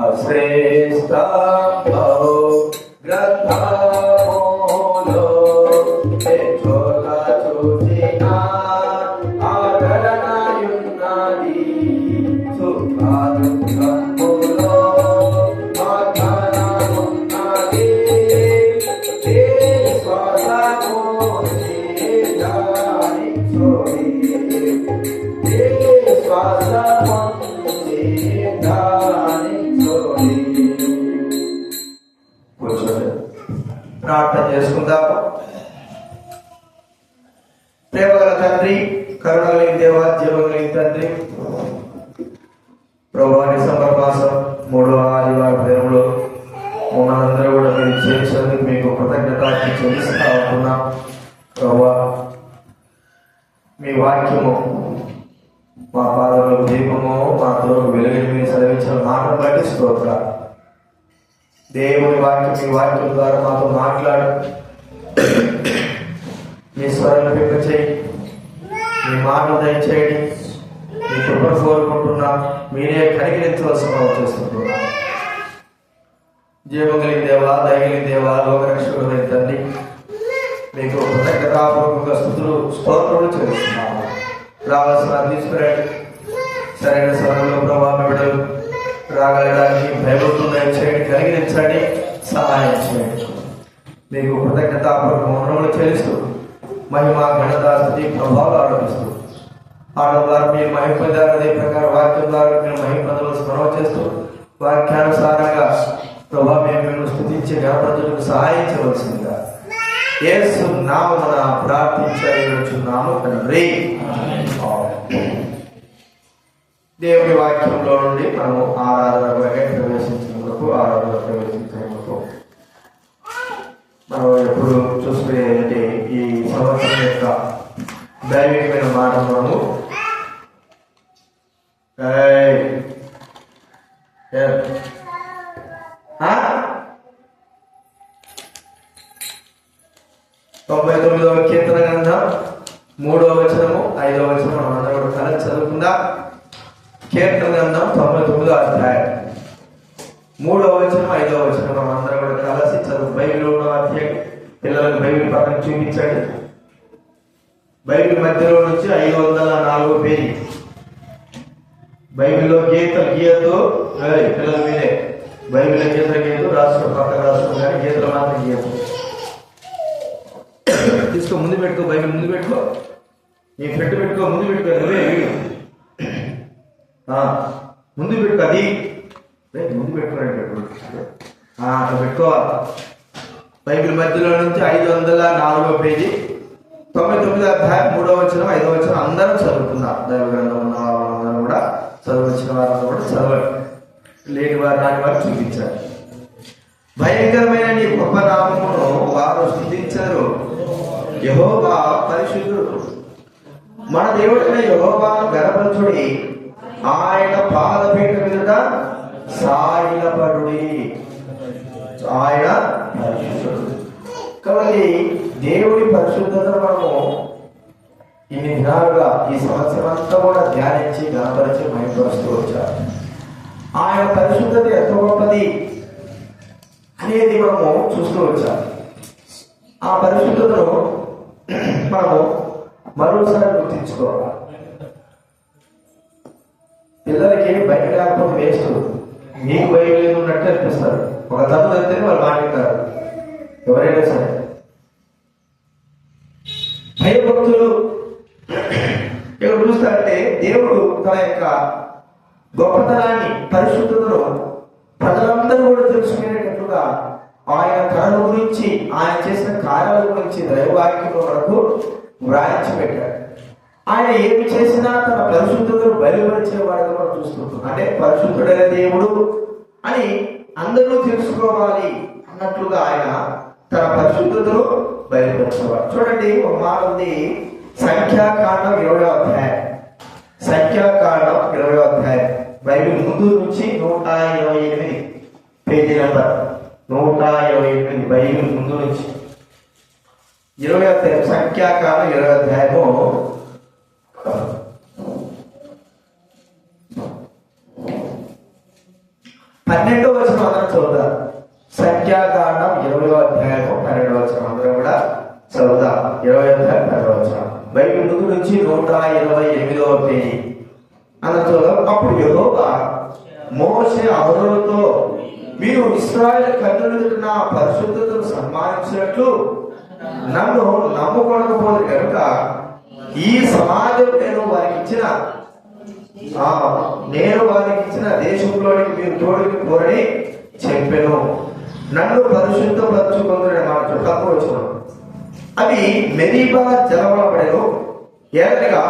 అశ్రేష్ట గ్రంథములో చోట చూసిన ఆదరణయున్నది సుఖాదుఃఖములో మాధనమున్నది శ్వాసము ధ్యానించుడి శ్వాసము ప్రార్థన చేసుకుందాము. ప్రేమగల తండ్రి, కరుణ కలిగిన దేవా, జీవం కలిగిన తండ్రి, ప్రభువా డిసెంబర్ మాసం 3వ ఆదివారం దినంలో మమ్మల్ని అందరూ కూడా మీరు చేసినందుకు మీకు కృతజ్ఞత చెల్లిస్తా ఉంటున్నాం. ప్రభువా మీ వాక్యము మా పాదములకు దీపము, మా తోడు వెలుగుని మీరు చదివించిన మాటను బట్టి స్తోత్రాలు. దేవుని వాక్యం మీ వాక్యం ద్వారా మాతో మాట్లాడు, మీ స్వరం పెంపచేయి, మీ మాటలు దయచేయండి. మీ కృపను కోరుకుంటున్నాం, మీరే కనికరించవలసిన చేస్తుంటున్నాం. జీవం కలిగిన దేవా, దయగలిగిన దేవా, లోకరక్షకుడైన తండ్రి, మీకు కృతజ్ఞతాపూర్వక స్తుతులు స్తోత్రములు చెల్లిస్తున్నాము. రావాల్సిన తీసుకురండి, సరైన సమయంలో ప్రభావం బిడ్డలు రాగలడానికి భయభక్తులు దయచేయండి, కలిగించండి, సహాయం చేయండి. మీకు కృతజ్ఞతాపూర్వక మౌనములు చెల్లిస్తూ మహిమ ఘనత స్థితి ప్రభావాలు ఆరోపిస్తూ ఆడడం ద్వారా మీరు మహిమ పొందారు. అదే ప్రకారం వాక్యం ద్వారా మీరు మహిమ పొందలు స్మరణ చేస్తూ వాక్యానుసారంగా ప్రభావ మేము స్థుతించి గణపతులకు సహాయం చేయవలసిందిగా యేసు నామమున ప్రార్థించుచున్నాము తండ్రి. దేవుని వాక్యంలో నుండి మనము ఆరాధనకు ప్రవేశించినందుకు మనం ఎప్పుడు చూసుకునేదంటే ఈ సంవత్సరం యొక్క దైవికమైన మాట మనము 99వ కీర్తన గ్రంథం 3వ వచనము 5వ వచనం మనం అందరూ కూడా కలిసి చదువుకుందాం. కీర్తన గ్రంథం 99వ అధ్యాయం 3వ వచనం 5వ వచనం మనం అందరూ కూడా కలిసి చదువు. బైబిల్ ఉన్న అధ్యాయం పిల్లలకు బైబిల్ పక్కన చూపించండి. బైబిల్ మధ్యలో నుంచి 504 పేజీ. బైబిల్లో గీయతో పిల్లల మీదే బైబిల్ గీతలు గీయదు, రాష్ట్రం పక్క రాష్ట్రం కానీ గీతలు మాత్రం గీయదు. తీసుకో, ముందు పెట్టుకో, బైబిల్ ముందు పెట్టుకో, నీ ఫ్రెండ్ పెట్టుకో, ముందు పెట్టుకో, నువ్వే ముందు పెట్టుకో, అది ముందు పెట్టుకోండి, అట్లా పెట్టుకోవాలి. బైబిల్ మధ్యలో నుంచి 504వ పేజీ 99వ అధ్యాయం 3వ వచనం 5వ వచనం అందరం చదువుకున్నాం. దైవ గ్రంథం ఉన్న వాళ్ళందరూ కూడా చదువువచ్చిన వారందరూ కూడా చదవండి, లేని వారు రాని వారు చూపించారు. భయంకరమైన నీ గొప్ప నామమును వారు స్తుతించరు. యెహోవా పరిశుద్ధుడు. మన దేవుడైన యెహోవాను గణపరచుడి, ఆయన పాదపీఠ మీద సాగిలపడుడి. ఆయన పరిశుద్ధుడు. కాబట్టి దేవుడి పరిశుద్ధతను మనము ఇన్ని దినాలుగా ఈ సంవత్సరం అంతా కూడా ధ్యానించి గణపరిచి మహిమపరుస్తూ వచ్చారు. ఆయన పరిశుద్ధత ఎంత గొప్పది అనేది మనము చూస్తూ వచ్చాము. ఆ పరిశుద్ధతను మనము మరోసారి గుర్తించుకోవాలి. పిల్లలకి బయట లేకపోతే వేస్ట్, మీకు బయట ఉన్నట్టు అనిపిస్తారు. ఒక తప్పు అయితే వాళ్ళు మాట్లాడతారు. ఎవరైనా సరే భయభక్తులు ఇక్కడ చూస్తారంటే దేవుడు తన యొక్క గొప్పతనాన్ని, పరిశుద్ధతను ప్రజలందరూ కూడా తెలుసుకునేటట్లుగా ఆయన తన గురించి, ఆయన చేసిన కార్యాల గురించి దైవవాక్యంలో మనకు వ్రాయించి పెట్టాడు. ఆయన ఏమి చేసినా తన పరిశుద్ధతను బయలుపరిచేవాడుగా మనం చూస్తున్నాం. అంటే పరిశుద్ధుడైన దేవుడు అని అందరూ తెలుసుకోవాలి అన్నట్లుగా ఆయన తన పరిశుద్ధతను బయలుపరిచేవాడు. చూడండి, ఒక మాట ఉంది, సంఖ్యాకాండం 20వ అధ్యాయం. సంఖ్యాకాండం 20వ అధ్యాయం బైబిల్ ముందు నుంచి 128 పేజీ నెంబర్ 128 బైబిల్ ముందు నుంచి 20వ అధ్యాయం. సంఖ్యాకాండం 20వ అధ్యాయము 10 12వ వచనం అందరం చదువుతాం. సంఖ్యాకాండం 20వ అధ్యాయం 12వ వచనం అందరం కూడా చదువుతాం. 20వ అధ్యాయం 12వ వచనం బైబిల్ ముందు నుంచి 128వ పేజీ అందరం చదువుతాం. అప్పుడు యెహోవా మోషే అహరోనుతో, మీరు ఇశ్రాయేలు కన్నుల ఎదుట నా పరిశుద్ధతను సన్మానించినట్లు నన్ను నమ్ముకొనకపోదు కనుక ఈ సమాజం నేను వారికి ఇచ్చిన దేశంలోనికి మీరు తోడుకి పోరని చెప్పాను. నన్ను పరిశుద్ధపరచుకుందనే మాట తక్కువ. అవి మెరీబా జలవలబడెను. ఏదనగా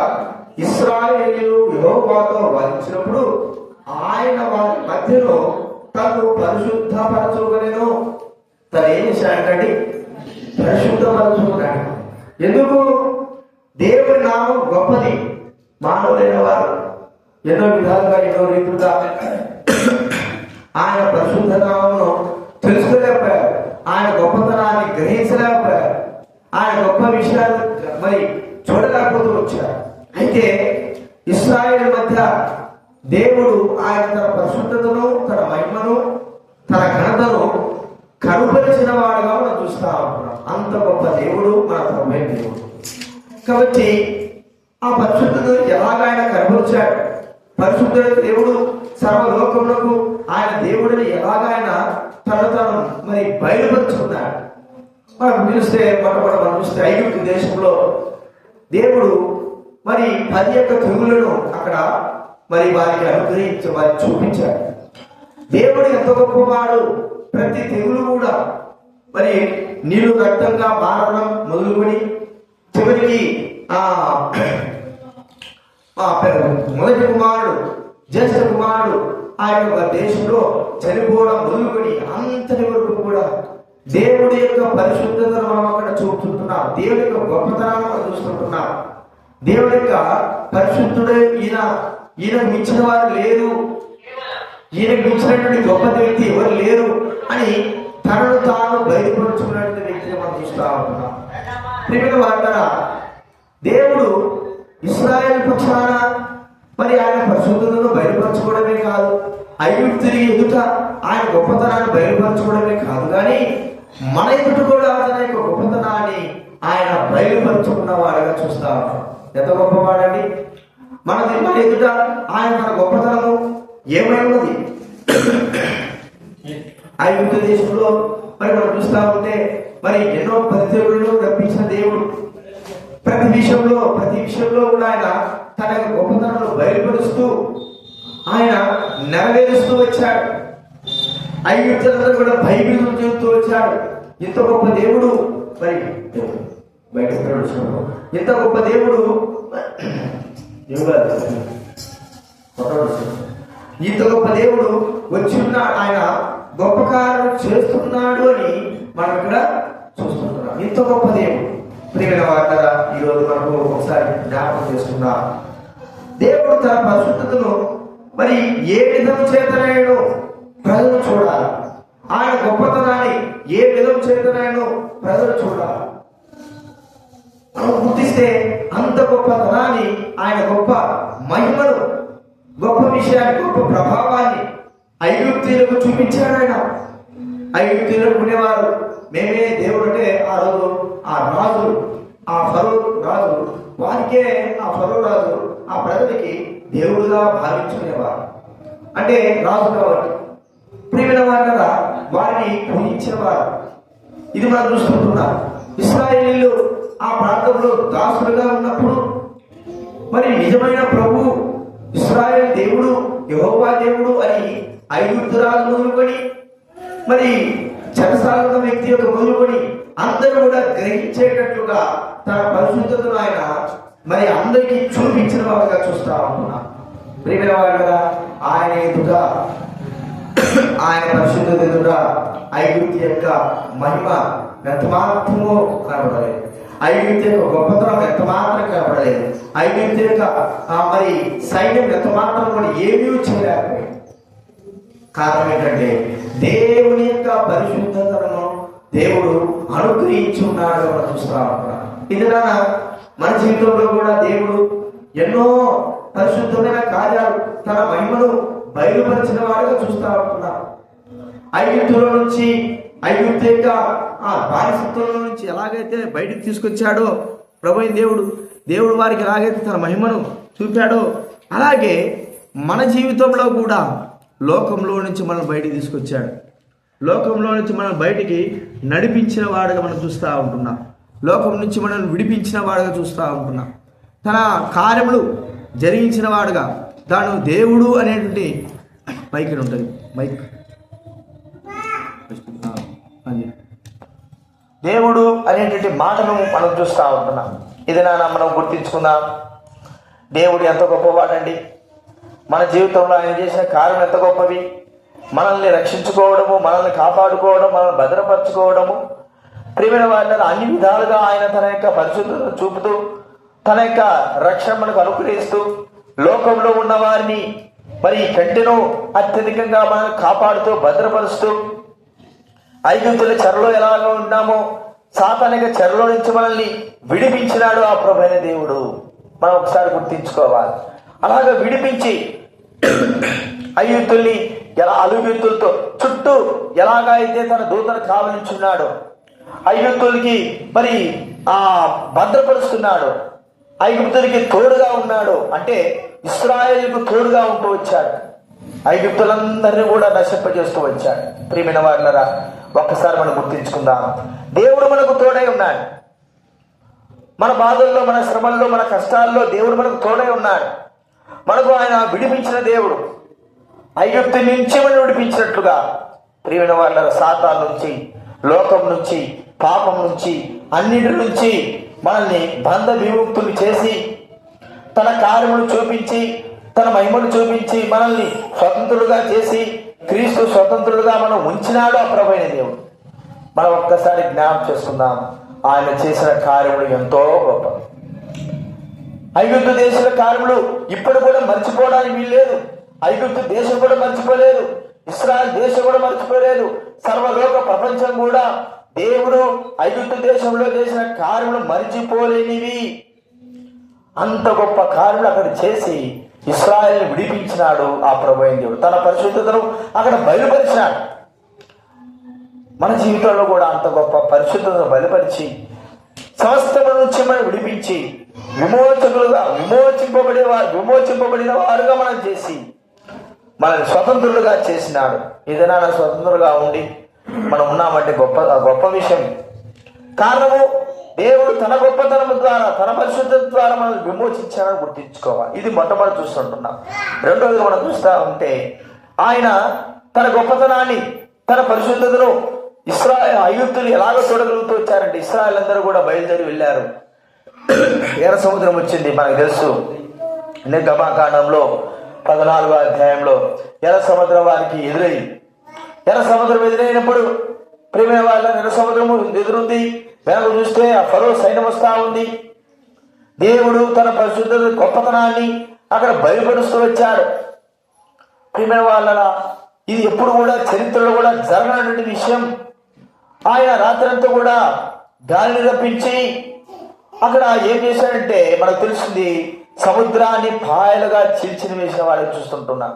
ఇశ్రాయేలీయులు యెహోవాతో వాదించినప్పుడు ఆయన వారి మధ్యలో తను పరిశుద్ధపరచుకొనెను. తను ఏం చేశాడంటే పరిశుద్ధపరచుకున్నాడు. ఎందుకు? దేవుడి నామం గొప్పది. మానవులైన వారు ఎన్నో విధాలుగా ఎన్నో రీతులుగా ఆయన పరిశుద్ధ నామమును తెలుసుకోలేకపోయారు. ఆయన గొప్పతనాన్ని గ్రహించలేకపోయారు. ఆయన గొప్ప విషయాలు మరి చూడలేకపోతూ వచ్చారు. అయితే ఇశ్రాయేలు మధ్య దేవుడు ఆయన తన పరిశుద్ధతను, తన మహిమను, తన ఘనతను కనుపరిచిన వాడుగా మనం చూస్తా ఉంటున్నాం. అంత గొప్ప దేవుడు మన ప్రభువైన దేవుడు. కాబట్టి ఆ పరిశుద్ధతను ఎలాగైన కనపరిచాడు. పరిశుద్ధుడైన దేవుడు సర్వలోకములకు ఆయన దేవుడిని ఎలాగైన తను మరి బయలుపరుచుకున్నాడు. మనకు చూస్తే మొట్టమొదటి మనం చూస్తే ఐగుప్తు దేశంలో దేవుడు మరి 10 తెగులను అక్కడ మరి వారికి అనుగ్రహించి వారికి చూపించాడు. దేవుడు ఎంత గొప్పవాడు. ప్రతి తెగులు కూడా మరి నీళ్లు రక్తంగా మారడం మొదలుకొని చివరికి మొదటి కుమారుడు, జ్యేష్ఠ కుమారుడు ఆ యొక్క దేశంలో చనిపోవడం మొదలుకొని అంతటి వరకు కూడా దేవుడి యొక్క పరిశుద్ధతను మనం అక్కడ చూపుతుంటున్నాం. దేవుడి యొక్క గొప్పతనాన్ని మనం చూస్తుంటున్నాం. దేవుడి యొక్క పరిశుద్ధుడే ఈయన మించిన వారు లేరు, ఈయనకు మించినటువంటి గొప్ప వ్యక్తి ఎవరు లేరు అని తనను తాను బయలుపరుచుకున్నటువంటి వ్యక్తిని మనం చూస్తూ ఉంటున్నాం. ప్రియమైన వారందరా, దేవుడు ఇశ్రాయేలు పక్షాన మరి ఆయన పరిశుద్ధతను బయలుపరచుకోవడమే కాదు, ఐగుప్తుని ఎదుట ఆయన గొప్పతనాన్ని బయలుపరచుకోవడమే కాదు, కానీ మన ఎదుట కూడా తన యొక్క గొప్పతనాన్ని ఆయన బయలుపరుచుకున్న వాడుగా చూస్తా ఉన్నాం. ఎంత గొప్పవాడండి! మన ఎదుట ఆయన తన గొప్పతనము ఏమై ఉన్నది. ఐగుప్తు దేశంలో మరి మనం చూస్తా ఉంటే మరి ఎన్నో పరిస్థితులను రప్పించిన దేవుడు ప్రతి విషయంలో కూడా ఆయన తన యొక్క గొప్పతనాన్ని బయలుపరుస్తూ ఆయన నెరవేరుస్తూ వచ్చాడు. ఐగుప్తులందరూ కూడా భయభీతులు చెందుతూ వచ్చాడు. ఇంత గొప్ప దేవుడు మరి బయట ఇంత గొప్ప దేవుడు ఇంత గొప్ప దేవుడు వచ్చి ఉన్నాడు. ఆయన గొప్ప కార్యం చేస్తున్నాడు అని మనం ఇక్కడ చూస్తున్నాం. ఇంత గొప్ప దేవుడు. ప్రియమైన వార్తగా ఈరోజు మనకు ఒకసారి జ్ఞాపకం చేసుకున్నాం. దేవుడు తన పరిశుద్ధతను మరి ఏ విధం చేతనైనా ప్రజలు చూడాలి. ఆయన గొప్పతనాన్ని ఏ విధం చేతనైనా ప్రజలు చూడాలి. మనం గుర్తిస్తే అంత గొప్పతనాన్ని, ఆయన గొప్ప మహిమను, గొప్ప విషయాన్ని, గొప్ప ప్రభావాన్ని ఐగుప్తీయులకు చూపించాడు. ఆయన ఐగుప్తీయులకు ఉండేవారు మేమే దేవుడు అంటే ఆ రోజు ఆ రాజు, ఆ ఫరో రాజు వారికే ఆ ఫరో రాజు ఆ ప్రజలకి దేవుడుగా భావించుకునేవారు. అంటే రాజు కాబట్టి ప్రియమైన వారు వారిని పూజించేవారు. ఇది మనం చూసుకుంటున్నాం. ఇశ్రాయేలీయులు ఆ ప్రాంతంలో దాసులుగా ఉన్నప్పుడు మరి నిజమైన ప్రభు ఇశ్రాయేలు దేవుడు యెహోవా దేవుడు అని ఐగుప్తు రాజు మొదలుకొని మరి చెరసాల వ్యక్తి యొక్క మొదలుకొని అందరూ కూడా గ్రహించేటట్లుగా తన పరిశుద్ధతను ఆయన మరి అందరికీ చూపించిన వారుగా చూస్తా ఉంటున్నాం. ప్రియమైన వారుగా ఆయన ఎదుట, ఆయన పరిశుద్ధత ఎదుట ఐగుప్తు యొక్క మహిమ ఎంత మాత్రమో కనబడలేదు. ఐగుప్తు యొక్క గొప్పతనం ఎంత మాత్రం కనబడలేదు. ఐగుప్తు యొక్క మరి సైన్యం ఎంత మాత్రం కూడా ఏమీ చేయలేకపోయింది. కారణం ఏంటంటే దేవుని యొక్క పరిశుద్ధతను దేవుడు అనుగ్రహించి ఉన్నాడు మనం చూస్తా ఉంటున్నాం. ఇది మన జీవితంలో కూడా దేవుడు ఎన్నో పరిశుద్ధమైన కార్యాలు, తన మహిమను బయలుపరిచిన వాడుగా చూస్తా ఉంటున్నాం. ఐగుప్తులో నుంచి, ఐగుప్తు యొక్క బానిసత్వంలో నుంచి ఎలాగైతే బయటికి తీసుకొచ్చాడో ప్రభువైన దేవుడు వారికి ఎలాగైతే తన మహిమను చూపాడో, అలాగే మన జీవితంలో కూడా లోకంలో నుంచి మనం బయటికి తీసుకొచ్చాడు. లోకంలో నుంచి మనం బయటికి నడిపించిన వాడుగా మనం చూస్తూ ఉంటున్నాం. లోకం నుంచి మనం విడిపించిన వాడుగా చూస్తూ ఉంటున్నాం. తన కార్యములు జరిగించిన వాడుగా, తాను దేవుడు అనేటువంటి మైక్ ఉంటుంది, మైక్ దేవుడు అనేటువంటి మాటను మనం చూస్తూ ఉంటున్నాం. ఇది మనం గుర్తించుకుందాం. దేవుడు ఎంత గొప్పవాడండి. మన జీవితంలో ఆయన చేసిన కార్యం ఎంత గొప్పవి. మనల్ని రక్షించుకోవడము, మనల్ని కాపాడుకోవడం, మనల్ని భద్రపరచుకోవడము, ప్రియమైన వాళ్ళని అన్ని విధాలుగా ఆయన తన యొక్క పరిశుద్ధతను చూపుతూ, తన యొక్క రక్షణ మనకు అనుగ్రహిస్తూ, లోకంలో ఉన్న వారిని మరి కంటెను అత్యధికంగా మనల్ని కాపాడుతూ భద్రపరుస్తూ, ఐగుప్తుల చెరలో ఎలాగో ఉన్నామో సాతానిక చెరలో నుంచి మనల్ని విడిపించినాడు ఆ ప్రభువైన దేవుడు. మనం ఒకసారి గుర్తించుకోవాలి. అలాగే విడిపించి ఐగుప్తుల్ని ఐగుప్తులతో చుట్టూ ఎలాగైతే తన దూతను కావలించున్నాడో, ఐగుప్తులకి మరి భద్రపరుస్తున్నాడు, ఐగుప్తులకి తోడుగా ఉన్నాడు. అంటే ఇశ్రాయేలుకు తోడుగా ఉంటూ వచ్చాడు, ఐగుప్తులందరినీ కూడా నశింపజేస్తూ వచ్చాడు. ప్రియమైన వారులారా, ఒక్కసారి మనం గుర్తించుకుందాం. దేవుడు మనకు తోడై ఉన్నాడు. మన బాధల్లో, మన శ్రమల్లో, మన కష్టాల్లో దేవుడు మనకు తోడై ఉన్నాడు. మనకు ఆయన విడిపించిన దేవుడు. ఐగుప్తు నుంచి మనం విడిపించినట్లుగా ప్రియమైన వారులారా, సాతాను నుంచి, లోకం నుంచి, పాపం నుంచి, అన్నిటి నుంచి మనల్ని బంధ విముక్తులు చేసి, తన కార్యములు చూపించి, తన మహిమను చూపించి, మనల్ని స్వతంత్రులుగా చేసి, క్రీస్తు స్వతంత్రులుగా మనం ఉంచినాడు ఆ ప్రభువైన దేవుడు. మనం ఒక్కసారి జ్ఞాపకం చేసుకుందాం. ఆయన చేసిన కార్యములు ఎంతో గొప్ప. ఐగుప్తు దేశంలో కార్యములు ఇప్పుడు కూడా మర్చిపోవడానికి వీల్లేదు. ఐగుప్తు దేశం కూడా మర్చిపోలేదు, ఇశ్రాయేల్ దేశం కూడా మర్చిపోలేదు. సర్వలోక ప్రపంచం కూడా దేవుడు ఐగుప్తు దేశంలో చేసిన కార్యములు మర్చిపోలేనివి. అంత గొప్ప కార్యములు అక్కడ చేసి ఇశ్రాయేల్ని విడిపించినాడు ఆ ప్రభువైన దేవుడు. తన పరిశుద్ధతను అక్కడ బయలుపరిచినాడు. మన జీవితంలో కూడా అంత గొప్ప పరిశుద్ధతను బయలుపరిచి సమస్తముల నుంచి మనం విడిపించి విమోచింపబడిన వారుగా మనం చేసి మనల్ని స్వతంత్రులుగా చేసినాడు. ఏదైనా స్వతంత్రులుగా ఉండి మనం ఉన్నామంటే గొప్ప విషయం. కారణము దేవుడు తన గొప్పతనము ద్వారా, తన పరిశుద్ధత ద్వారా మనల్ని విమోచించాలని గుర్తించుకోవాలి. ఇది మొట్టమొదటి చూస్తుంటున్నాం. రెండవది మనం చూస్తూ ఉంటే ఆయన తన గొప్పతనాన్ని, తన పరిశుద్ధతను ఐగుప్తులు ఎలాగో చూడగలుగుతూ వచ్చారంటే, ఇశ్రాయేల్ అందరూ కూడా బయలుదేరి వెళ్ళారు. ఎర్ర సముద్రం వచ్చింది, మనకు తెలుసు. నిర్గమాకాండంలో 14వ అధ్యాయంలో ఎర్ర సముద్రం వారికి ఎదురైంది. ఎర్ర సముద్రం ఎదురైనప్పుడు ప్రియమైన వాళ్ళ ఎర్ర సముద్రము ఎదురుంది. వెనక చూస్తే ఆ ఫరో సైన్యం వస్తా ఉంది. దేవుడు తన పరిశుద్ధత గొప్పతనాన్ని అక్కడ బయలుపరుస్తూ వచ్చాడు. ప్రియమైన వాళ్ళ ఇది ఎప్పుడు కూడా చరిత్రలో కూడా జరగనటువంటి విషయం. ఆయన రాత్రంతా కూడా గాలిని రప్పించి అక్కడ ఏం చేశాడంటే మనకు తెలిసింది, సముద్రాన్ని పాయలుగా చీల్చిన వేసిన వాడిని చూస్తుంటున్నాం.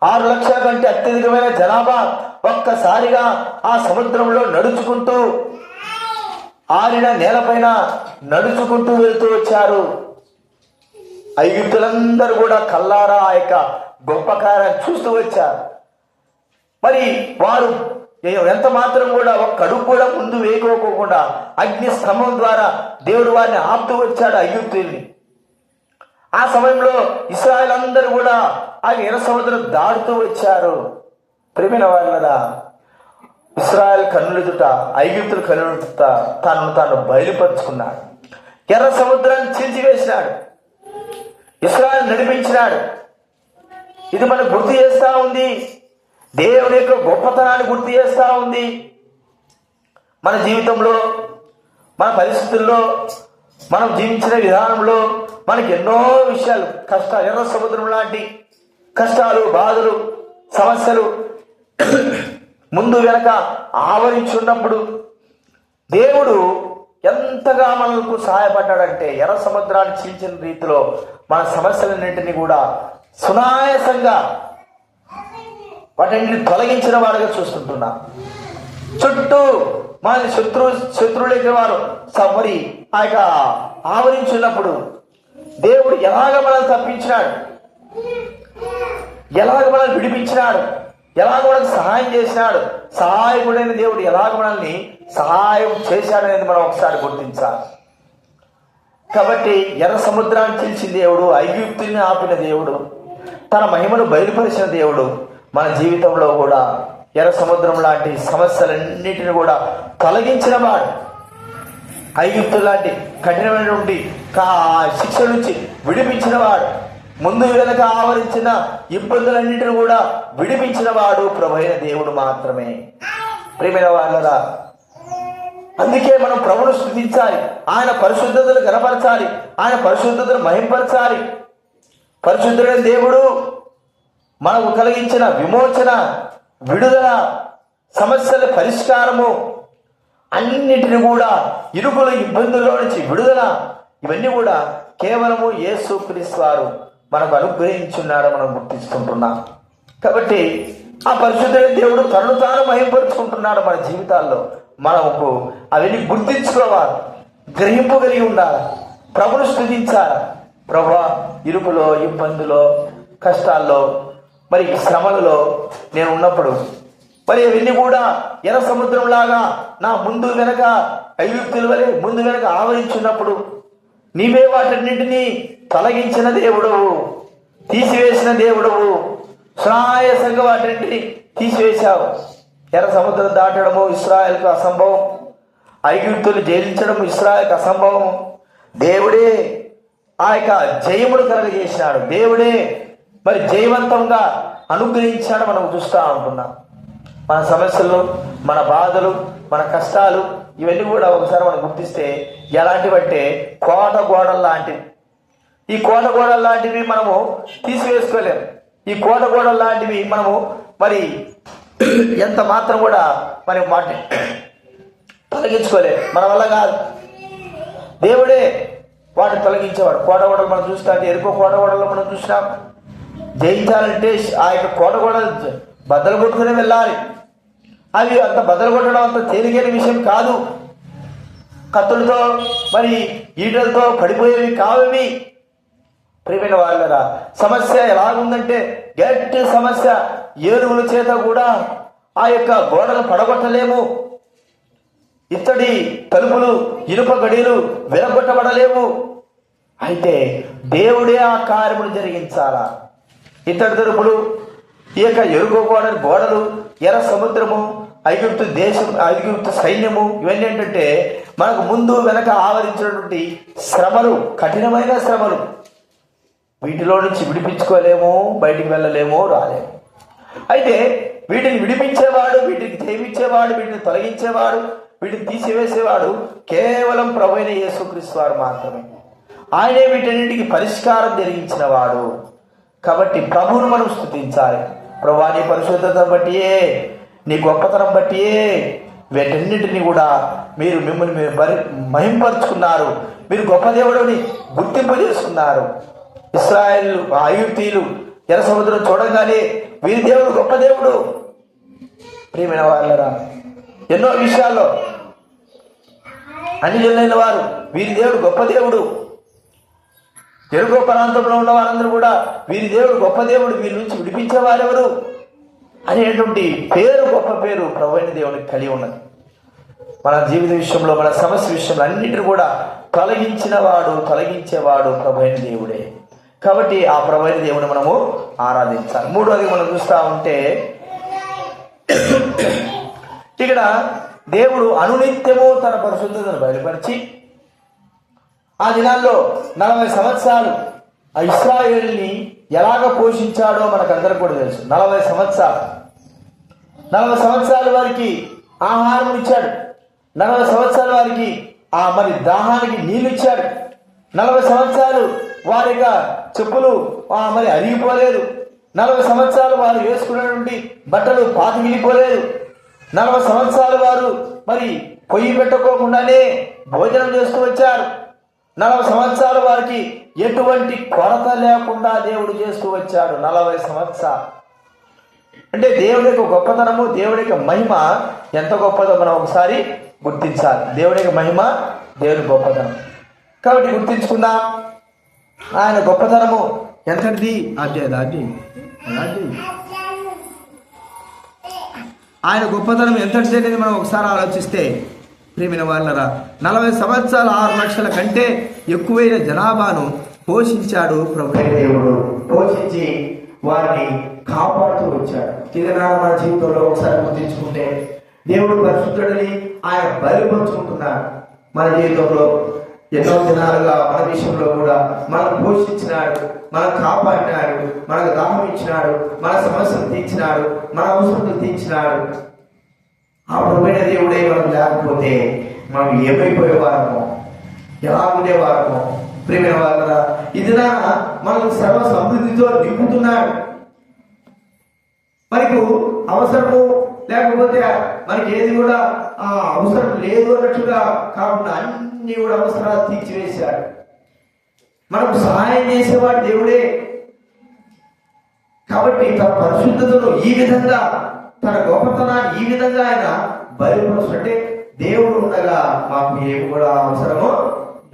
6 లక్షల కంటే అత్యధికమైన జనాభా ఒక్కసారిగా ఆ సముద్రంలో నడుచుకుంటూ, ఆరిన నేలపైన నడుచుకుంటూ వెళ్తూ వచ్చారు. ఐగుప్తులందరూ కూడా కల్లారా ఆ యొక్క గొప్ప కార్యాన్ని చూస్తూ వచ్చారు. మరి వారు ఎంత మాత్రం కూడా ఒక్క అడుగు కూడా ముందు వేయకోకుండా అగ్ని స్తంభం ద్వారా దేవుడు వారిని ఆపుతూ వచ్చాడు ఐగుప్తుల్ని. ఆ సమయంలో ఇశ్రాయేల్ అందరూ కూడా ఆ ఎర్ర సముద్రం దాటుతూ వచ్చారు. ప్రియమైన వాళ్ళదా, ఇశ్రాయేల్ కన్నులెదుట, ఐగుప్తుల కన్నులెదుట తాను బయలుపరుచుకున్నాడు. ఎర్ర సముద్రాన్ని చీల్చివేసినాడు, ఇశ్రాయేల్ నడిపించినాడు. ఇది మనకు గుర్తు చేస్తా ఉంది, దేవుని యొక్క గొప్పతనాన్ని గుర్తు చేస్తా ఉంది. మన జీవితంలో, మన పరిస్థితుల్లో, మనం జీవించిన విధానంలో మనకి ఎన్నో విషయాలు, కష్టాలు, ఎర్ర సముద్రం లాంటి కష్టాలు, బాధలు, సమస్యలు ముందు వెనక ఆవరించున్నప్పుడు దేవుడు ఎంతగా మనకు సహాయపడ్డాడంటే, ఎర్ర సముద్రాన్ని చీల్చిన రీతిలో మన సమస్యలన్నింటినీ కూడా సునాయాసంగా వాటిని తొలగించిన వాడుగా చూస్తుంటున్నాం. చుట్టూ మన శత్రువులకి వారు మరి ఆ యొక్క ఆవరించున్నప్పుడు దేవుడు ఎలాగ మనల్ని తప్పించినాడు, ఎలాగ మనల్ని విడిపించినాడు, ఎలాగ మనకు సహాయం చేసినాడు, సహాయకుడైన దేవుడు ఎలాగ మనల్ని సహాయం చేశాడనేది మనం ఒకసారి గుర్తించాలి. కాబట్టి ఎర్ర సముద్రాన్ని చీల్చిన దేవుడు, ఐగుప్తుని ఆపిన దేవుడు, తన మహిమను బయలుపరిచిన దేవుడు మన జీవితంలో కూడా ఎర్ర సముద్రం లాంటి సమస్యలన్నిటిని కూడా తొలగించిన వాడు, ఐగుప్తు లాంటి కఠినమైనటువంటి శిక్ష నుంచి విడిపించిన వాడు, ముందు వెనక ఆవరించిన ఇబ్బందులన్నింటిని కూడా విడిపించిన వాడు ప్రభువైన దేవుడు మాత్రమే. ప్రియమైన వాళ్ళరా, అందుకే మనం ప్రభువును స్తుతించాలి, ఆయన పరిశుద్ధతను కనపరచాలి, ఆయన పరిశుద్ధతను మహింపరచాలి. పరిశుద్ధుడైన దేవుడు మనకు కలిగించిన విమోచన, విడుదల, సమస్యల పరిష్కారము, అన్నిటిని కూడా ఇరుకుల ఇబ్బందుల్లో నుంచి విడుదల, ఇవన్నీ కూడా కేవలము యేసుక్రీస్తు వారు మనకు అనుగ్రహించున్నాడో మనం గుర్తించుకుంటున్నాం. కాబట్టి ఆ పరిశుద్ధుడైన దేవుడు తనను తాను మహింపరుచుకుంటున్నాడు మన జీవితాల్లో. మనకు అవన్నీ గుర్తించుకోవాలి, గ్రహింపగలిగి ఉండాలి, ప్రభును స్తుతించాలి. ప్రభువా, ఇరుకులో, ఇబ్బందులో, కష్టాల్లో, మరి శ్రమలలో నేను ఉన్నప్పుడు మరి అవన్నీ కూడా ఎర్ర సముద్రం లాగా నా ముందు వెనక ఐగుప్తుల వలె ముందు వెనక ఆవరించున్నప్పుడు నీవే వాటన్నింటినీ తొలగించిన దేవుడవు, తీసివేసిన దేవుడవు, సునాయాసంగా వాటన్నింటినీ తీసివేశావు. ఎర్ర సముద్రం దాటడము ఇశ్రాయేలుకు అసంభవం, ఐగుప్తులు జయించడం ఇశ్రాయేలుకు అసంభవం. దేవుడే ఆ యొక్క జయమును కలగజేసినాడు, దేవుడే మరి జయవంతంగా అనుగ్రహించాడు. మనం చూస్తూ ఉంటున్నాం మన సమస్యలు, మన బాధలు, మన కష్టాలు, ఇవన్నీ కూడా ఒకసారి మనం గుర్తిస్తే ఎలాంటివంటే కోట గోడలు లాంటివి. ఈ కోట గోడలు లాంటివి మనము తీసివేసుకోలేము. ఈ కోట గోడలు లాంటివి మనము మరి ఎంత మాత్రం కూడా మరి వాటిని తొలగించుకోలేము, మన వల్ల కాదు. దేవుడే వాటిని తొలగించేవాడు. కోట గోడలు మనం చూస్తా అంటే ఎరుకో కోట గోడల్లో మనం చూసినాం. జయించాలంటే ఆ యొక్క కోట గోడలు బద్దలు కొట్టుకుని వెళ్ళాలి. అవి అంత బద్దలు కొట్టడం అంత తేలికైన విషయం కాదు. కత్తులతో మరి ఈటలతో పడిపోయేవి కావవి. ప్రియమైన వాళ్ళరా, సమస్య ఎలాగుందంటే గట్టి సమస్య, ఏనుగుల చేత కూడా ఆ యొక్క గోడలు పడగొట్టలేము. ఇత్తడి తలుపులు, ఇనుప గడియలు విరగొట్టబడలేవు. అయితే దేవుడే ఆ కార్యములు జరిగించాలా. ఇత్తడి తలుపులు, ఈ యొక్క ఎరుకో గోడలు, ఎర్ర సముద్రము, ఐగుప్తు దేశం, ఐగుప్తు సైన్యము, ఇవన్నీ ఏంటంటే మనకు ముందు వెనక ఆవరించినటువంటి శ్రమలు, కఠినమైన శ్రమలు. వీటిలో నుంచి విడిపించుకోలేము, బయటికి వెళ్ళలేము, రాలేము. అయితే వీటిని విడిపించేవాడు, వీటిని జయమిచ్చేవాడు, వీటిని తొలగించేవాడు, వీటిని తీసివేసేవాడు కేవలం ప్రభువైన యేసుక్రీస్తు వారు మాత్రమే. ఆయనే వీటన్నింటికి పరిష్కారం జరిగించిన వాడు. కాబట్టి ప్రభువును మనం స్తుతించాలి. ప్రభువా, నీ పరిశుద్ధతను బట్టియే, నీ గొప్పతనం బట్టియే వీటన్నిటిని కూడా మీరు మిమ్మల్ని మీరు మహింపరుచుకున్నారు. మీరు గొప్ప దేవుడిని గుర్తింపు చేసుకున్నారు. ఇశ్రాయేలు, ఐగుప్తీయులు ఎర్ర సముద్రం చూడంగానే వీరి దేవుడు గొప్ప దేవుడు. ప్రియమైన వాళ్ళరా, ఎన్నో విషయాల్లో అన్యజనులైన వారు వీరి దేవుడు గొప్ప దేవుడు, ఎరుగో ప్రాంతంలో ఉన్న వారందరూ కూడా వీరి దేవుడు గొప్ప దేవుడు, వీరి నుంచి విడిపించేవారెవరు అనేటువంటి పేరు, గొప్ప పేరు ప్రభువైన దేవునికి కలిగి ఉన్నది. మన జీవిత విషయంలో, మన సమస్య విషయంలో అన్నింటిని కూడా తొలగించేవాడు ప్రభువైన దేవుడే. కాబట్టి ఆ ప్రభువైన దేవుని మనము ఆరాధించాలి. మూడోది మనం చూస్తూ ఉంటే ఇక్కడ దేవుడు అనునిత్యము తన పరిశుద్ధతను బయలుపరిచి ఆ దినాల్లో 40 సంవత్సరాలు ఆ ఇశ్రాయేలుని ఎలాగ పోషించాడో మనకందరికి కూడా తెలుసు. 40 సంవత్సరాలు వారికి ఆహారం ఇచ్చాడు. 40 సంవత్సరాలు వారికి ఆ మరి దాహానికి నీళ్ళు ఇచ్చాడు. 40 సంవత్సరాలు వారి యొక్క చెప్పులు మరి అరిగిపోలేదు. 40 సంవత్సరాలు వారు వేసుకున్నటువంటి బట్టలు పాతిగిలిపోలేదు. 40 సంవత్సరాలు వారు మరి పొయ్యి పెట్టుకోకుండానే భోజనం చేస్తూ వచ్చారు. 40 సంవత్సరాలు వారికి ఎటువంటి కొరత లేకుండా దేవుడు చేస్తూ వచ్చాడు. 40 సంవత్సరాలు అంటే దేవుడి యొక్క గొప్పతనము, దేవుడి యొక్క మహిమ ఎంత గొప్పదో మనం ఒకసారి గుర్తించాలి. దేవుడి యొక్క మహిమ, దేవుడి గొప్పతనం. కాబట్టి గుర్తించుకుందాం. ఆయన గొప్పతనము ఎంతటిది. ఆయన గొప్పతనం ఎంతటిది అనేది మనం ఒకసారి ఆలోచిస్తే, ప్రియమైన వాళ్ళరా, 40 సంవత్సరాలు 6 లక్షల కంటే ఎక్కువైన జనాభాను పోషించాడు ప్రభు దేవుడు. పోషించి వారిని కాపాడుతూ వచ్చాడు. ఇది మన జీవితంలో ఒకసారి గుర్తించుకుంటే, దేవుడు పరిశుద్ధుడిని ఆయన బయలుపరుచుకుంటున్నాడు. మన జీవితంలో ఎన్నో దినాలుగా మన విషయంలో కూడా మనం పోషించినాడు, మనం కాపాడినాడు, మనకు దాహం ఇచ్చినాడు, మన సమస్యలు తీర్చినాడు, మన అవసరాలు తీర్చినాడు. ఆ ప్రభువైన దేవుడే మనం లేకపోతే మనం ఏమైపోయేవారమో, ఎలా ఉండేవారమో. ప్రియమైన వాళ్ళ, ఇది మనకు సర్వ సమృద్ధితో నింపుతున్నాడు. మనకు అవసరము లేకపోతే మనకి ఏది కూడా అవసరం లేదు అన్నట్టుగా కాకుండా అన్ని కూడా అవసరాలు తీర్చివేశాడు. మనకు సహాయం చేసేవాడు దేవుడే. కాబట్టి తన పరిశుద్ధతను ఈ విధంగా, తన గొప్పతనాన్ని ఈ విధంగా ఆయన బయలుపరుస్తుంటే, దేవుడు ఉండగా మాకు ఏమి కూడా అవసరమో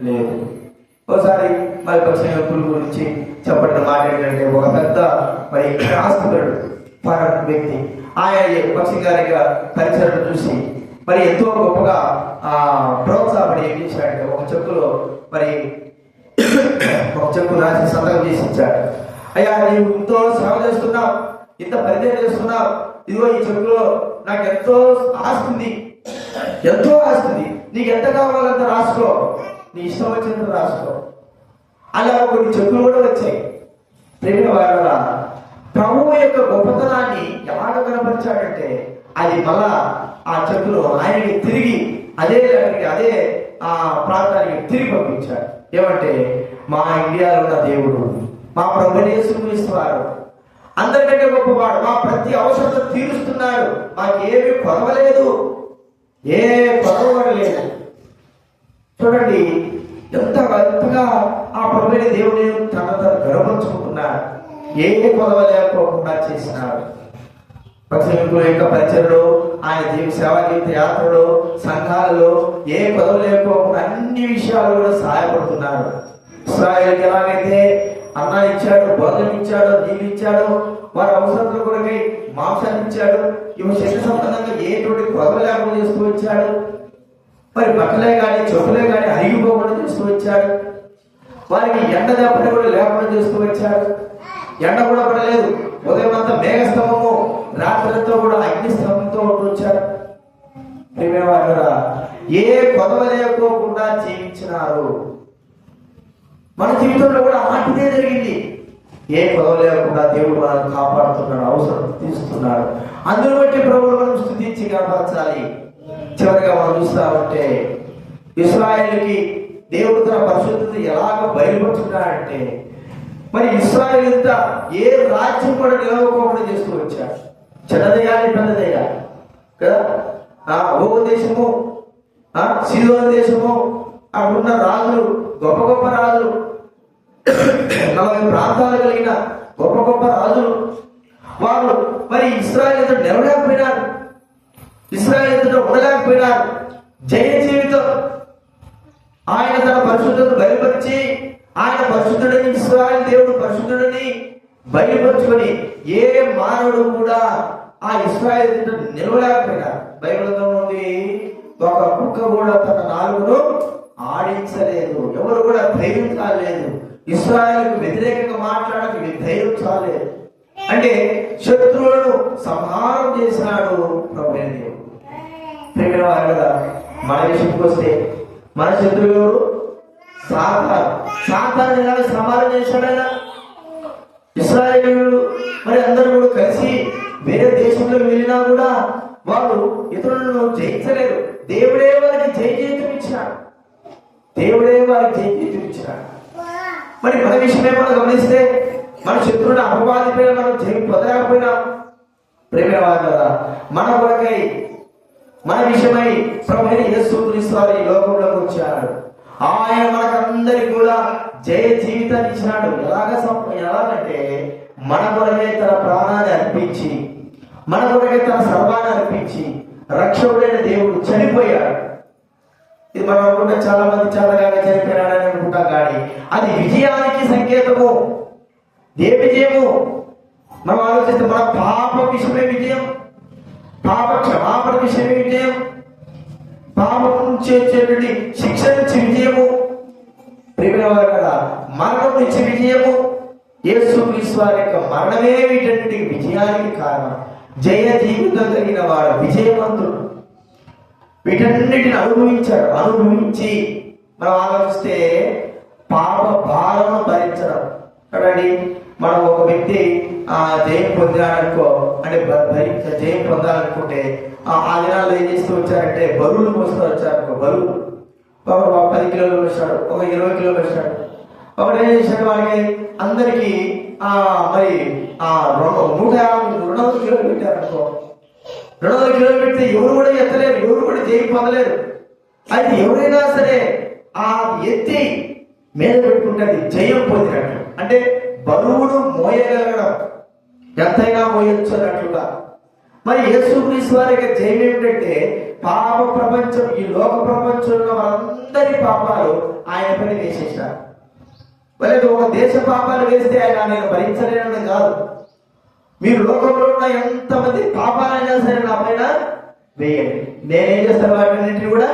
లేదు. ఒకసారి మరి పక్షి గురించి చెప్పిన మాట ఏంటంటే, ఒక పెద్ద మరి ఆస్తిపరుడు వ్యక్తి ఆయన పక్షి గారి పరిచయం చూసి మరి ఎంతో గొప్పగా ప్రోత్సాహపడి ఏం చేశాడంటే, ఒక చెక్కులో మరి ఒక చెక్కు రాసి సంతకం చేసి ఇచ్చాడు. అయ్యా, నీవు ఎంతో సేవ చేస్తున్నావు, ఇంత పరిచయం చేస్తున్నావు, ఇదిగో ఈ చెక్కులో నాకు ఎంతో ఆస్తుంది, ఎంతో ఆస్తుంది, నీకు ఎంత కావాలంత రాసుకో, నీ ఇష్టం వచ్చినంత రాసుకో. అలా కొన్ని చెక్కులు కూడా వచ్చాయి. ప్రేమ వాళ్ళ ప్రభువు యొక్క గొప్పతనాన్ని ఎలాగ కనపరిచాడంటే, అది మళ్ళా ఆ చెక్కులు ఆయనకి తిరిగి అదే ప్రాంతానికి తిరిగి పంపించాడు. ఏమంటే, మా ఇండియాలో ఉన్న దేవుడు, మా ప్రభువుని యేసుక్రీస్తు వారు అందరికంటే గొప్పవాడు, మా ప్రతి అవసరం తీరుస్తున్నాడు, మాకేమీ కొరవలేదు, ఏ కొరవ లేదు. చూడండి ఎంతగా ఆ ప్రభువుని దేవుని తన గర్వపరుచుకుంటున్నాడు, ఏ కొరవ లేకపోకుండా చేసినాడు. పక్షుల యొక్క పరిచయలో, ఆయన సేవా జీవిత యాత్రలో, సంఘాలలో ఏ కొరవ లేకపోకుండా అన్ని విషయాలు కూడా సహాయపడుతున్నాడు. ఇశ్రాయేలుకి ఎలాగైతే అన్న ఇచ్చాడు, భోజనం ఇచ్చాడు, నీళ్ళు ఇచ్చాడు, వారి అవసరాల కొరకై మాంసాన్ని ఇచ్చాడు, ఇవి శక్తి సంబంధంగా ఎటువంటి కొరవ లేకుండా చేస్తూ వచ్చాడు. మరి బట్టలే కానీ చెప్పులే కానీ అరిగిపోకుండా చేస్తూ వచ్చాడు. వారికి ఎండ దెబ్బని కూడా లేకుండా చేస్తూ వచ్చాడు. ఎండ కూడా పడలేదు. ఉదయం అంతా మేఘస్తంభము, రాత్రితో కూడా అగ్నిస్తంభంతో వచ్చాడు. ఏ కొదవ లేకోకుండా జీవించినారు. మన జీవితంలో కూడా అలాంటిదే జరిగింది. ఏ కొదవ లేకుండా దేవుడు మనల్ని కాపాడుతున్నాడు, అవసరం తీస్తున్నాడు. అందును బట్టి ప్రభువును మనం స్తుతించి కనపరచాలి. చివరిగా మనం చూస్తామంటే, ఇశ్రాయేలుకి దేవుడు తన పరిశుద్ధత ఎలాగ బయలుపరుచున్నాడంటే, మరి ఇశ్రాయేలు ఏ రాజ్యం కూడా నిలవకుండా చేస్తూ వచ్చాడు. చిన్నదే కానీ పెద్దదే కానీ కదా. ఓ దేశము, సీదోను దేశము, అక్కడున్న రాజులు, గొప్ప గొప్ప రాజులు, 40 ప్రాంతాలు కలిగిన గొప్ప గొప్ప రాజులు, వారు మరి ఇశ్రాయేలు నిలవలేకపోయినారు, ఇశ్రాయేలు ఉండలేకపోయినారు. జయ జీవితం ఆయన తన పరిశుద్ధతను బయలుపరిచి, ఆయన పరిశుద్ధుడిని, ఇశ్రాయేలు దేవుడు పరిశుద్ధుడిని బయలుపరుచుకొని ఏ మానవుడు కూడా ఆ ఇశ్రాయేలు నిలవలేకపోయినారు. బైబిల్లో ఉంది, ఒక కుక్క కూడా తన నాలుగును ఆడించలేదు, ఎవరు కూడా ధైర్యం చాలేదు, ఇశ్రాయేలుకు వ్యతిరేకంగా మాట్లాడడానికి ధైర్యం చాలేదు. అంటే శత్రువులను సంహారం చేసినాడు ప్రభువైన దేవుడు. కదా. మన విషయంకి వస్తే మన శత్రువు ఎవరు? సాతాను ఎలా సంహారం చేశాడు ఆయన. ఇశ్రాయేలీయులు మరి అందరూ కూడా కలిసి వేరే దేశంలోకి వెళ్ళినా కూడా వాళ్ళు ఇతరులను జయించలేరు. దేవుడే వారికి జయజీతం ఇచ్చినాడు, దేవుడే వారికి జయజీతం ఇచ్చినాడు. మరి మన విషయమే మనం గమనిస్తే, మన శత్రువుని అపవాదిపైన మనం జయం పొందలేకపోయినాం. ప్రేమ కదా. మన కొరకై, మన విషయమై ప్రభువైన యేసుక్రీస్తు వారు ఈ లోకంలోకి వచ్చాడు. ఆయన మనకందరికి కూడా జయ జీవితాన్ని ఇచ్చినాడు. ఎలాగంటే మన కొరకే తన ప్రాణాన్ని అర్పించి మన కొరకే తన సర్వాన్ని అర్పించి రక్షకుడైన దేవుడు చనిపోయాడు. ఇది మనం అనుకుంటే చాలా మంది చాలాగా చనిపోయాడని అనుకుంటాం, కానీ అది విజయానికి సంకేతము. ఏ విజయము? మనం ఆలోచిస్తే మన పాప విషయమే విజయం, పాప క్షమాపణ విషయమే విజయం, పాపం నుంచి వచ్చేటువంటి శిక్ష నుంచి విజయము, ప్రియమైన వారు కదా మరణం నుంచి విజయము. యేసుక్రీస్తు వారి యొక్క మరణమే వీటన్నిటి విజయానికి కారణం. జయ జీవితం కలిగిన వాడు విజయవంతుడు. వీటన్నిటిని అనుభవించి మనం ఆలోచిస్తే పాప భారము భరించడం. చూడండి, మనం ఒక వ్యక్తి జయం పొందాడనుకో, అంటే జయం పొందాలనుకుంటే ఆ దినాల్లో ఏం చేస్తూ వచ్చారంటే బరువులు మోస్తూ వచ్చారనుకో. బరువులు ఒక 10 కిలోలు వచ్చాడు, ఒక 20 కిలోలు వచ్చాడు. ఒకటి ఏం చేశాడు, వాళ్ళకి అందరికి మరి 250 కిలోలు పెట్టారనుకో. 200 కిలోలు పెడితే ఎవరు కూడా ఎత్తలేరు, ఎవరు కూడా జయం పొందలేరు. అయితే ఎవరైనా సరే ఆ ఎత్తి మీద పెట్టుకుంటే జయం పొందినట్టు, అంటే బరువును మోయగలగడం, ఎంతైనా మోయొచ్చు అన్నట్లుగా. మరి యేసుక్రీస్తు వారి యొక్క జయం ఏమిటంటే పాప ప్రపంచం, ఈ లోక ప్రపంచంలో అందరి పాపాలు ఆయన పైన వేసేశారు. లేదు ఒక దేశ పాపాలు వేస్తే ఆయన నేను భరించలేనని కాదు. మీరు లోకంలో ఉన్న ఎంతమంది పాపాలైనా సరే నా పైన వేయండి, నేనేం చేస్తాను వాటిన్నింటినీ కూడా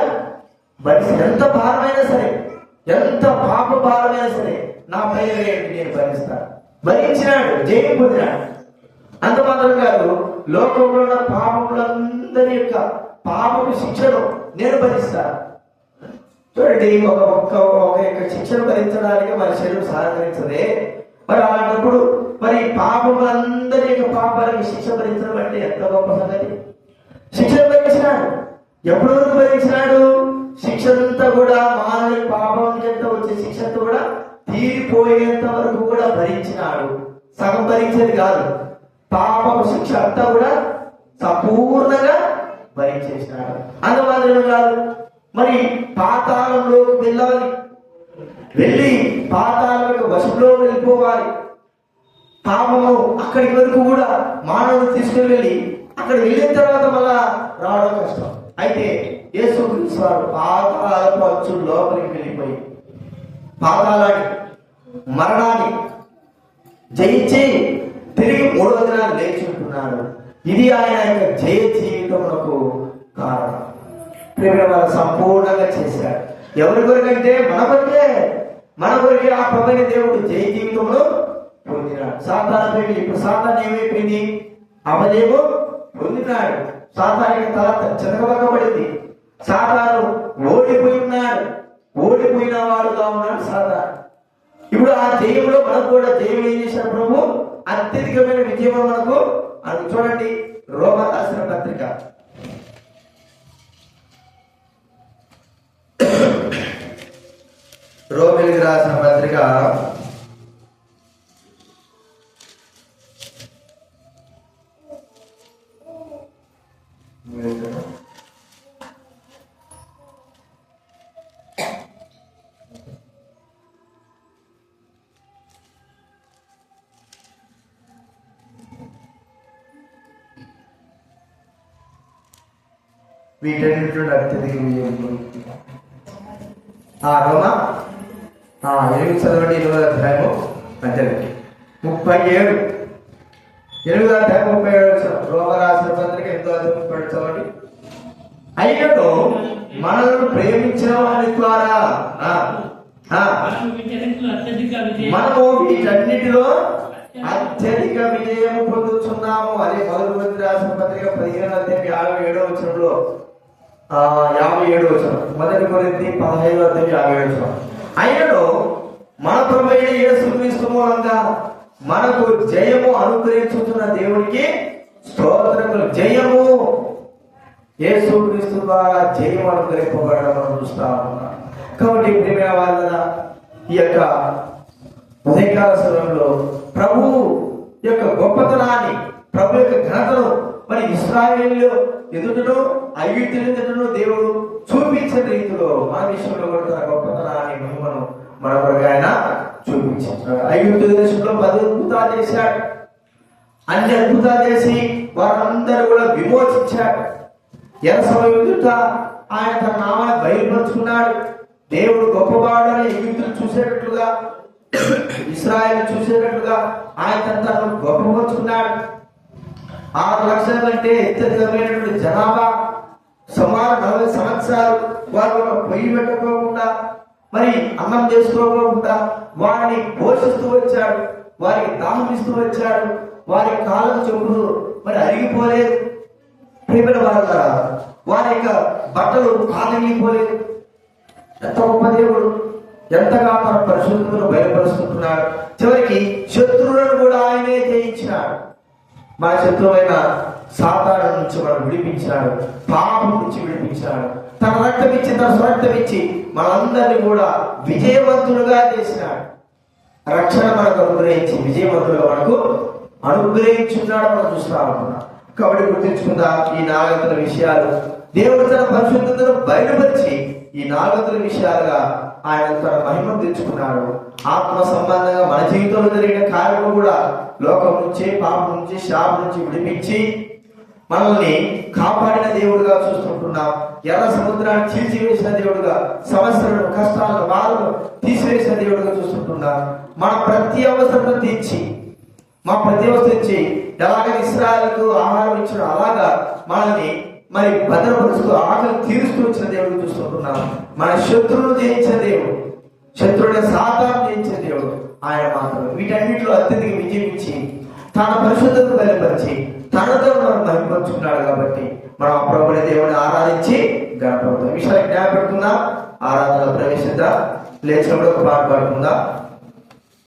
భరిస్తాను. ఎంత భారమైనా సరే, ఎంత పాప భారమైనా సరే నా పైన వేయండి, నేను భరిస్తాను. భరించినాడు, జయం పొందినాడు. అంత మాత్రం కాదు, లోకంలో ఉన్న పాపములందరి యొక్క పాపపు శిక్షను నేను భరిస్తాను. చూడండి, ఒక యొక్క శిక్షను భరించడానికి మన శరీరం సహకరించదే. మరి అలాంటప్పుడు మరి పాపములందరి యొక్క పాపాలకి శిక్ష భరించడం అంటే ఎంత గొప్ప సంగతి. శిక్షను భరించినాడు. ఎప్పుడు వరకు భరించినాడు? శిక్ష అంతా కూడా మానవ పాపం ఎంత వచ్చే శిక్ష అంతా కూడా తీరిపోయేంత వరకు కూడా భరించినాడు. సగం భరించేది కాదు, పాపపు శిక్ష అంతా కూడా సంపూర్ణంగా భరించేసినాడు. అంత మాత్రమే కాదు, మరి పాతాళంలోకి వెళ్ళి పాతాళం యొక్క వశంలో వెళ్ళిపోవాలి. పాపము అక్కడి వరకు కూడా మానవుడు తీసుకుని వెళ్ళి అక్కడ వెళ్ళిన తర్వాత మళ్ళా రావడం కష్టం. అయితే యేసుక్రీస్తు వారు పాతాళపు అంచు లోపలికి వెళ్ళిపోయి పాతాళాన్ని, మరణాన్ని జయించి తిరిగి 3వ దినాన్ని లేచి ఉంటున్నాడు. ఇది ఆయన యొక్క జయ జీవితమునకు కారణం. ప్రేమ వారు సంపూర్ణంగా చేశాడు. ఎవరి కొరకంటే మన కొరకే ఆ ప్రభువైన దేవుడు జయ జీవితంలో పొందినాడు. సాతాను ఇప్పుడు సాతాను ఏమైపోయింది? అపజయము పొందినాడు. సాతానికి తల చెరగబడింది. సాతాను ఓడిపోయిన వాడుగా ఉన్నాడు సాతాను. ఇప్పుడు ఆ జయంలో మనకు కూడా జయం ఏం చేశాడు ప్రభు? అత్యధికమైన విజయం మనకు అని. చూడండి, రోమా రాసిన పత్రిక రోమిలికి రాసిన పత్రిక 8 అత్యధిక విజయం. రోమా 8 చదవండి. 8వ అధ్యాయము 37. 8వ అధ్యాయం 37 రోమా రాసిన పత్రిక 8వ అధ్యాయం 37 చదవండి. అయినను మనల్ని ప్రేమించిన వారి ద్వారా మనము వీటన్నిటిలో అత్యధిక విజయం పొందుతున్నాము. అదే 1 రాసిన పత్రిక 15వ అధ్యాయం 57వ వచనంలో 57వ వచనం, 1 కొరింథీ 15వ అధ్యాయం 57వ వచనం. అయినను మన ప్రభువైన యేసుక్రీస్తు మూలంగా మనకు జయము అనుగ్రహించుతున్న దేవునికి స్తోత్రములు. జయము యేసుక్రీస్తు ద్వారా జయం అనుగ్రహింపబడడం మనం చూస్తా ఉన్నాం. కాబట్టి ప్రియమైన వాళ్ళ ఈ యొక్క ఉదయకాల సమయంలో ప్రభు యొక్క గొప్పతనాన్ని, ప్రభు యొక్క ఘనతను మరి ఇశ్రాయేలు ఎదుటను ఐగుప్తుల ఎదుటను దేవుడు చూపించిన రీతిలో మన విషయంలో కూడా తన గొప్పతనాన్ని, మహిమను మన కొరకు ఆయన చూపించాడు. ఐగుప్తు దేశంలో 10 అద్భుతాలు చేశాడు. అన్ని అద్భుతాలు చేసి వారందరూ కూడా విమోచించాడు. ఎర్ర సమయం ఎదుట ఆయన తన నామాన్ని బయలుపరుచుకున్నాడు. దేవుడు గొప్పవాడని ఎగితులు చూసేటట్లుగా, ఇశ్రాయేలు చూసేటట్లుగా ఆయన తను గొప్పపరుచుకున్నాడు. 6 లక్షల కంటే అత్యధికమైనటువంటి జనాభా, సుమారు 40 సంవత్సరాలు వారు ఒక పొయ్యి పెట్టుకోకుండా, మరి అన్నం చేసుకోకుండా వారిని పోషిస్తూ వచ్చాడు. వారికి దాహం ఇస్తూ వచ్చాడు. వారి కాళ్ళ చెప్పులు మరి అరిగిపోలేదు. ప్రియమైన వారలారా, వారి యొక్క బట్టలు పాతగిలిపోలేదు. ఎంత గొప్ప దేవుడు, ఎంతగా తన పరిశుద్ధతను బయలుపరుస్తున్నాడు. చివరికి శత్రువులను కూడా ఆయనే జయించాడు. మన శత్రువైన సాతాను నుంచి మనం విడిపించాడు, పాపం నుంచి విడిపించాడు. తన రక్తం ఇచ్చి, తన స్వరక్తం ఇచ్చి మనందరినీ కూడా విజయవంతులుగా చేసినాడు. రక్షణ మనకు అనుగ్రహించి విజయవంతులుగా మనకు అనుగ్రహించున్నాడు. మనం చూస్తా ఉంటున్నాం. కాబట్టి గుర్తించుకుందాం ఈ 4 విషయాలు. దేవుడు తన పరిశుద్ధతను బయలుపరిచి ఈ 4 విషయాలుగా ఆయన తన మహిమను తెచ్చుకున్నాడు. ఆత్మ సంబంధంగా మన జీవితంలో జరిగిన కార్యము కూడా లోకం నుంచి, పాపం నుంచి, శాపం నుంచి విడిపించి మనల్ని కాపాడిన దేవుడుగా చూస్తుంటున్నాం. ఎర్ర సముద్రాన్ని చీల్చివేసిన దేవుడుగా, సమస్యలను, కష్టాలను, బాధలను తీసివేసిన దేవుడుగా చూస్తుంటున్నాం. మన ప్రతి అవసరం తీర్చి, మా ప్రతి అవసరం ఇచ్చి ఎలాగ ఇశ్రాయేలుకు ఆహారం ఇచ్చిన అలాగా మనల్ని మరి భద్రపరుస్తూ ఆకలి తీరుస్తూ వచ్చిన దేవుడు చూస్తుంటున్నాం. మన శత్రువును జయించిన దేవుడు, శత్రువుని సాతాను జయించిన దేవుడు ఆయన మాత్రం. వీటన్నిటిలో అత్యధిక విజయం ఇచ్చి తన పరిశుద్ధతను బయలుపరిచి తనతో మనం మహిమపరుచుకున్నాడు. కాబట్టి మనం అప్పుడప్పుడే దేవుడిని ఆరాధించి గణపడతాం. విషయాలు జ్ఞాపడుకుందాం. ఆరాధనలో ప్రవేశిద్దాం. లేచినప్పుడు ఒక పాట పాడుకుందాం.